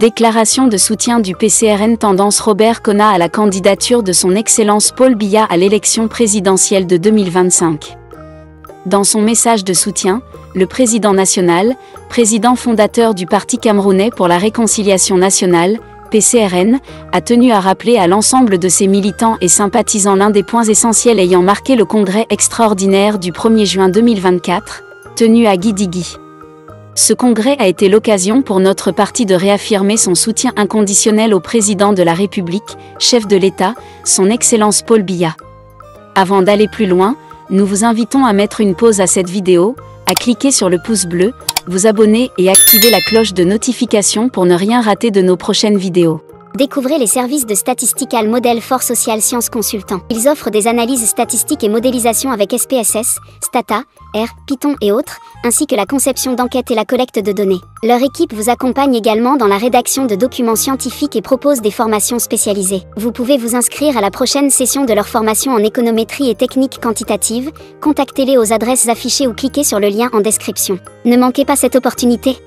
Déclaration de soutien du PCRN Tendance Robert Kona à la candidature de son Excellence Paul Biya à l'élection présidentielle de 2025. Dans son message de soutien, le président national, président fondateur du Parti camerounais pour la réconciliation nationale, PCRN, a tenu à rappeler à l'ensemble de ses militants et sympathisants l'un des points essentiels ayant marqué le congrès extraordinaire du 1er juin 2024, tenu à Guidigui. Ce congrès a été l'occasion pour notre parti de réaffirmer son soutien inconditionnel au président de la République, chef de l'État, son Excellence Paul Biya. Avant d'aller plus loin, nous vous invitons à mettre une pause à cette vidéo, à cliquer sur le pouce bleu, vous abonner et activer la cloche de notification pour ne rien rater de nos prochaines vidéos. Découvrez les services de Statistical Model for Social Science Consultant. Ils offrent des analyses statistiques et modélisation avec SPSS, Stata, R, Python et autres, ainsi que la conception d'enquêtes et la collecte de données. Leur équipe vous accompagne également dans la rédaction de documents scientifiques et propose des formations spécialisées. Vous pouvez vous inscrire à la prochaine session de leur formation en économétrie et techniques quantitatives. Contactez-les aux adresses affichées ou cliquez sur le lien en description. Ne manquez pas cette opportunité.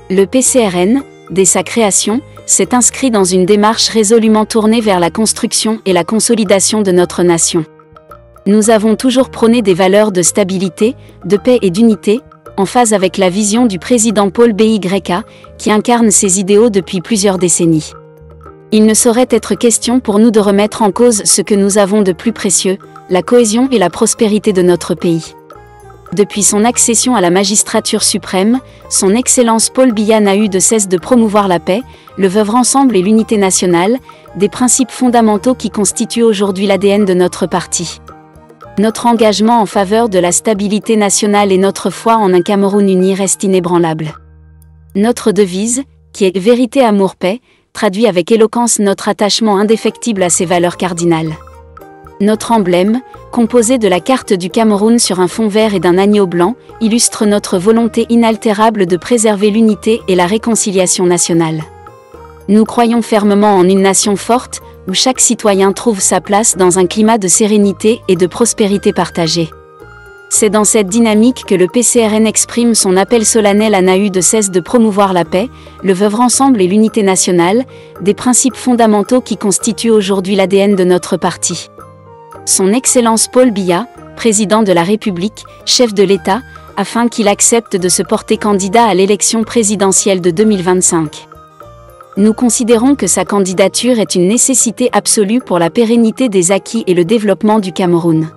Le PCRN, dès sa création, s'est inscrit dans une démarche résolument tournée vers la construction et la consolidation de notre nation. Nous avons toujours prôné des valeurs de stabilité, de paix et d'unité, en phase avec la vision du président Paul Biya, qui incarne ces idéaux depuis plusieurs décennies. Il ne saurait être question pour nous de remettre en cause ce que nous avons de plus précieux, la cohésion et la prospérité de notre pays. Depuis son accession à la magistrature suprême, son Excellence Paul Biya n'a eu de cesse de promouvoir la paix, le vivre ensemble et l'unité nationale, des principes fondamentaux qui constituent aujourd'hui l'ADN de notre parti. Notre engagement en faveur de la stabilité nationale et notre foi en un Cameroun uni reste inébranlable. Notre devise, qui est « Vérité, amour, paix », traduit avec éloquence notre attachement indéfectible à ces valeurs cardinales. Notre emblème, composé de la carte du Cameroun sur un fond vert et d'un agneau blanc, illustre notre volonté inaltérable de préserver l'unité et la réconciliation nationale. Nous croyons fermement en une nation forte, où chaque citoyen trouve sa place dans un climat de sérénité et de prospérité partagée. C'est dans cette dynamique que le PCRN exprime son appel solennel à n'a eu de cesse de promouvoir la paix, le vivre ensemble et l'unité nationale, des principes fondamentaux qui constituent aujourd'hui l'ADN de notre parti. Son Excellence Paul Biya, président de la République, chef de l'État, afin qu'il accepte de se porter candidat à l'élection présidentielle de 2025. Nous considérons que sa candidature est une nécessité absolue pour la pérennité des acquis et le développement du Cameroun.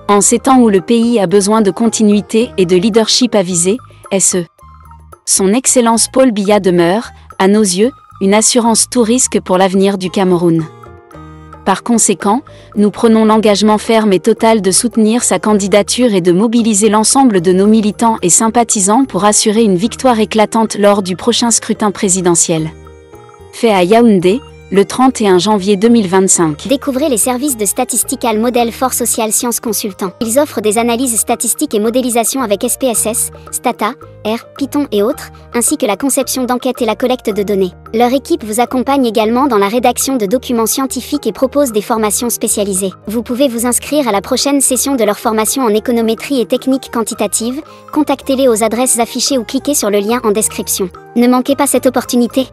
En ces temps où le pays a besoin de continuité et de leadership avisé, son Excellence Paul Biya demeure, à nos yeux, une assurance tout risque pour l'avenir du Cameroun. Par conséquent, nous prenons l'engagement ferme et total de soutenir sa candidature et de mobiliser l'ensemble de nos militants et sympathisants pour assurer une victoire éclatante lors du prochain scrutin présidentiel. Fait à Yaoundé, le 31 janvier 2025. Découvrez les services de Statistical Model for Social Science Consultant. Ils offrent des analyses statistiques et modélisation avec SPSS, Stata, R, Python et autres, ainsi que la conception d'enquêtes et la collecte de données. Leur équipe vous accompagne également dans la rédaction de documents scientifiques et propose des formations spécialisées. Vous pouvez vous inscrire à la prochaine session de leur formation en économétrie et techniques quantitatives. Contactez-les aux adresses affichées ou cliquez sur le lien en description. Ne manquez pas cette opportunité.